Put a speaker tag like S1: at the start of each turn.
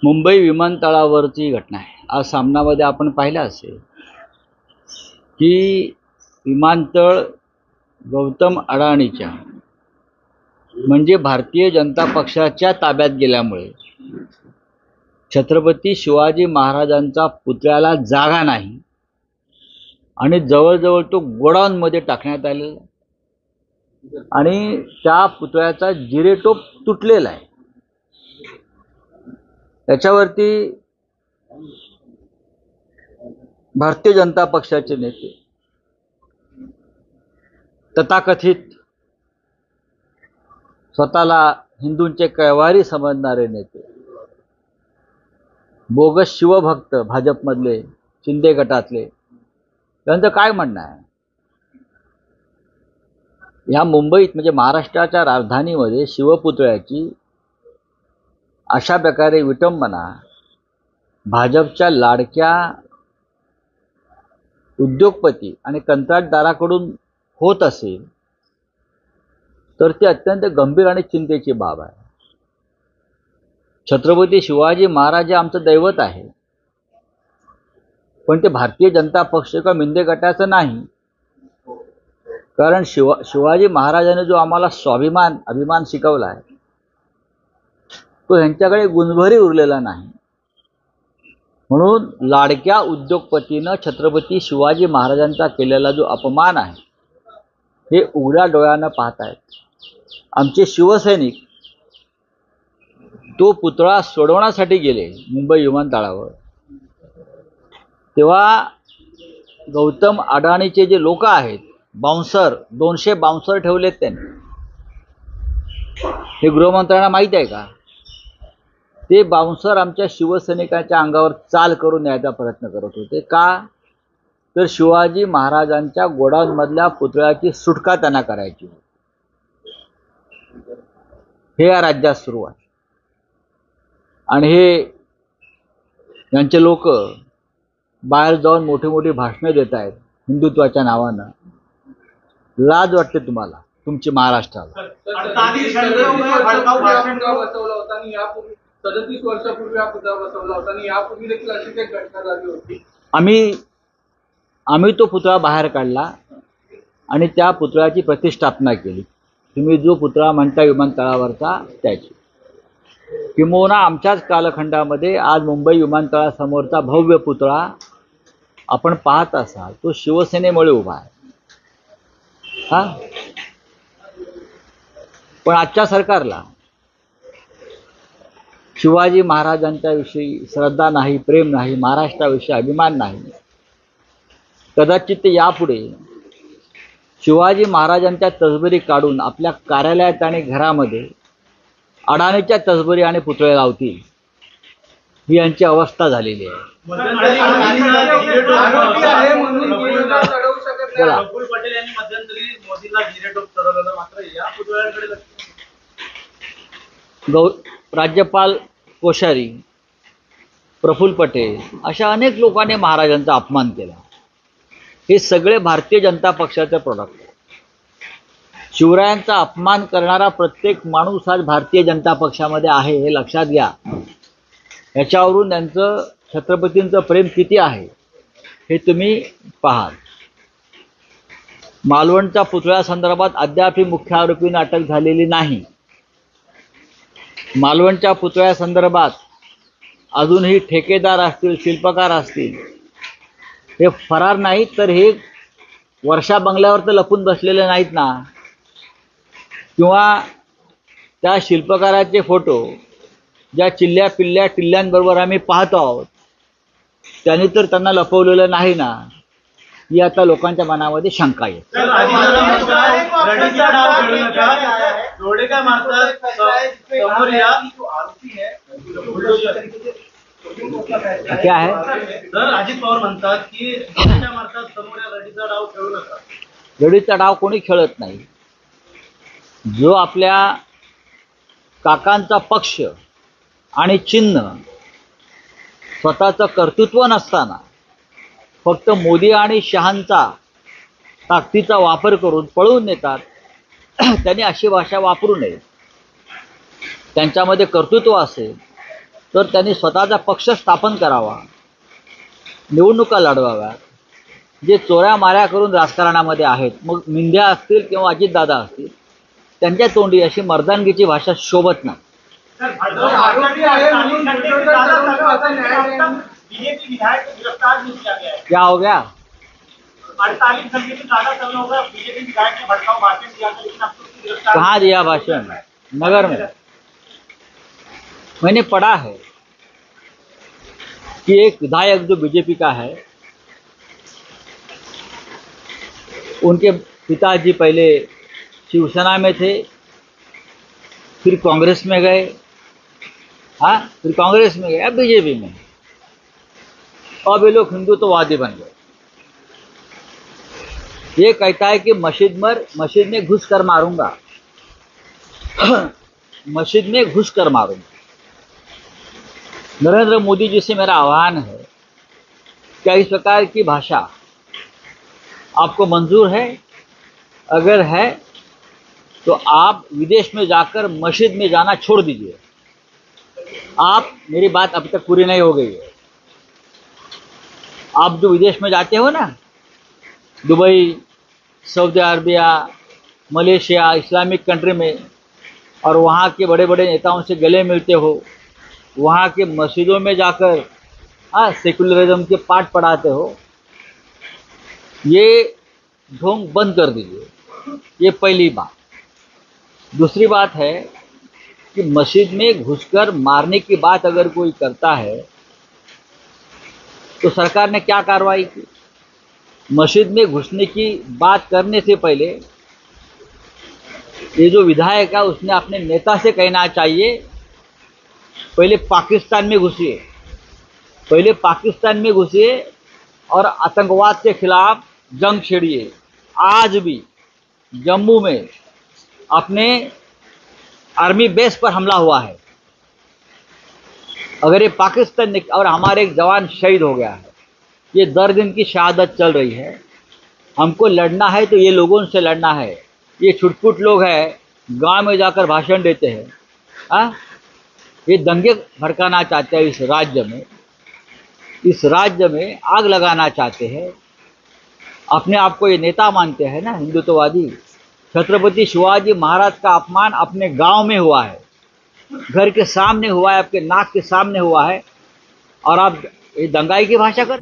S1: मुंबई विमानतळावरची घटना आहे। आज सामनामध्ये आपण पाहिलं असेल की विमानतळ गौतम अडाणीच्या म्हणजे भारतीय जनता पक्षाच्या ताब्यात गेल्यामुळे छत्रपती शिवाजी महाराजांचा पुतळ्याला जागा नाही आणि जवळजवळ तो गोडाऊनमध्ये टाकण्यात आलेला आणि त्या पुतळ्याचा जिरेटोप तुटलेला आहे। त्याच्यावरती भारतीय जनता पक्षाचे नेते, तथाकथित स्वतःला हिंदूंचे कैवारी समजणारे नेते, बोगस शिवभक्त भाजपमधले शिंदे गटातले, त्यांचं काय म्हणणं आहे? या मुंबईत म्हणजे महाराष्ट्राच्या राजधानीमध्ये शिवपुतळ्याची अशा प्रकारे विटंबना भाजपच्या लाडक्या उद्योगपती आणि कंत्राटदाराकडून होत असेल तर ती अत्यंत गंभीर आणि चिंतेची बाब आहे। छत्रपती शिवाजी महाराज हे आमचं दैवत आहे, पण ते भारतीय जनता पक्ष किंवा मिंदे गटाचं नाही। कारण शिवाजी महाराजांनी जो आम्हाला स्वाभिमान अभिमान शिकवला आहे तो ह्यांच्याकडे गुणभरी उरलेला नाही। म्हणून लाडक्या उद्योगपतीनं छत्रपती शिवाजी महाराजांचा केलेला जो अपमान आहे हे उघड्या डोळ्यानं पाहत आहेत। आमचे शिवसैनिक तो पुतळा सोडवण्यासाठी गेले मुंबई विमानतळावर, तेव्हा गौतम अडाणीचे जे लोक आहेत बाउन्सर, 200 बाउन्सर ठेवलेत त्यांनी। हे गृहमंत्र्यांना माहीत आहे का? ते बाउन्सर आमच्या शिवसैनिकांच्या अंगावर चाल करून यायचा प्रयत्न करत होते। का? तर शिवाजी महाराजांच्या गोडाऊनमधल्या पुतळ्याची सुटका त्यांना करायची होती। हे या राज्यात सुरू आहे आणि हे यांचे लोक बाहेर जाऊन मोठी मोठी भाषणे देत आहेत हिंदुत्वाच्या नावानं। लाज वाटते तुम्हाला तुमची महाराष्ट्राला?
S2: 37 वर्षापूर्वी हा पुतळा बसवला होता आणि यापूर्वी देखील अशीच एक घटना झाली होती।
S1: आम्ही तो पुतळा बाहेर काढला आणि त्या पुतळ्याची प्रतिष्ठापना केली। तुम्ही जो पुतळा म्हणता विमानतळावरचा त्याची, किंबहुना आमच्याच कालखंडामध्ये आज मुंबई विमानतळासमोरचा भव्य पुतळा आपण पाहत असाल तो शिवसेनेमुळे उभा आहे। हा, पण आजच्या सरकारला शिवाजी महाराजांच्या विषयी श्रद्धा नाही, प्रेम नाही, महाराष्ट्राविषयी अभिमान नाही। कदाचित ते यापुढे शिवाजी महाराजांच्या तसबरी काढून आपल्या कार्यालयात आणि घरामध्ये अडाणीच्या तसबरी आणि पुतळे लावतील, ही यांची अवस्था झालेली आहे। राज्यपाल कोश्यारी, प्रफुल्ल पटेल अशा अनेक लोकांनी महाराजांचा अपमान केला। हे सगळे भारतीय जनता पक्षाचे प्रोडक्ट आहे। शिवरायांचा अपमान करणारा प्रत्येक माणूस आज भारतीय जनता पक्षामध्ये आहे, हे लक्षात घ्या। याच्यावरून त्यांचं छत्रपतींचं प्रेम किती आहे हे तुम्ही पाहाल। मालवणच्या पुतळ्यासंदर्भात अद्यापही मुख्य आरोपींना अटक झालेली नाही। मालवणच्या पुतळ्यासंदर्भात अजूनही ठेकेदार असतील, शिल्पकार असतील, हे फरार नाहीत, तर हे वर्षा बंगल्यावर तर लपून बसलेले नाहीत ना। किंवा त्या शिल्पकाराचे फोटो ज्या चिल्ल्या पिल्ल्या टिल्ल्यांबरोबर आम्ही पाहतो आहोत त्यांनी तर त्यांना लपवलेलं नाही ना, ही आता लोकांच्या मनामध्ये शंका आहे। क्या है सर? अजित पवार म्हणतात की रडीचा डाव कोणी खेळत नाही। जो आपल्या काकांचा पक्ष आणि चिन्ह स्वतःचं कर्तृत्व नसताना फक्त मोदी आणि शहांचा ताकदीचा वापर करून पळवून नेतात, त्यांनी अशी भाषा वापरू नये। त्यांच्यामध्ये कर्तृत्व असेल तर त्यांनी स्वतःचा पक्ष स्थापन करावा, निवडणुका लढवाव्यात. जे चोऱ्या माऱ्या करून राजकारणामध्ये आहेत, मग मिंध्या असतील किंवा अजितदादा असतील, त्यांच्या तोंडी अशी मर्दानगीची भाषा शोभत नाही.
S2: आरोपी आहे म्हणून बुलडोजर चालवलं आता न्यायालयाने
S3: बीजेपी विधायक को गिरफ्तार नहीं किया गया है।
S1: क्या हो गया?
S3: 48 घंटे से ज्यादा समय हो गया, बीजेपी विधायक ने भड़काऊ भाषण दिया था, लेकिन अब तो उसकी गिरफ्तार
S1: कहाँ दिया भाषण? नगर में. मैंने पढ़ा है कि एक विधायक जो बीजेपी का है, उनके पिताजी पहले शिवसेना में थे, फिर कांग्रेस में गए, हाँ, फिर कांग्रेस में गए, अब बीजेपी में. अब ये लोग हिंदुत्ववादी बन गए. ये कहता है कि मस्जिद में घुस कर मारूंगा, मस्जिद में घुस कर मारूंगा. नरेंद्र मोदी जी से मेरा आह्वान है, क्या इस प्रकार की भाषा आपको मंजूर है? अगर है तो आप विदेश में जाकर मस्जिद में जाना छोड़ दीजिए. आप, मेरी बात अभी तक पूरी नहीं हो गई है. आप जो विदेश में जाते हो ना, Dubai, Saudi Arabia, Malaysia, Islamic country में, और वहाँ के बड़े बड़े नेताओं से गले मिलते हो, वहाँ के मस्जिदों में जाकर सेकुलरिज्म के पाठ पढ़ाते हो, ये ढोंग बंद कर दीजिए. ये पहली बात. दूसरी बात है कि मस्जिद में घुसकर मारने की बात अगर कोई करता है तो सरकार ने क्या कार्रवाई की? मस्जिद में घुसने की बात करने से पहले ये जो विधायक है उसने अपने नेता से कहना चाहिए, पहले पाकिस्तान में घुसिए, पहले पाकिस्तान में घुसिए और आतंकवाद के खिलाफ जंग छेड़िए. आज भी जम्मू में अपने आर्मी बेस पर हमला हुआ है. अगर ये पाकिस्तान और हमारे एक जवान शहीद हो गया है, ये 10 दिन की शहादत चल रही है. हमको लड़ना है तो ये लोगों से लड़ना है. ये छुटपुट लोग हैं, गांव में जाकर भाषण देते हैं, ये दंगे भड़काना चाहते हैं. इस राज्य में आग लगाना चाहते हैं. अपने आप को ये नेता मानते हैं ना, हिंदुत्ववादी. छत्रपति शिवाजी महाराज का अपमान अपने गांव में हुआ है, घर के सामने हुआ है, आपके नाक के सामने हुआ है, और आप ये दंगाई की भाषा कर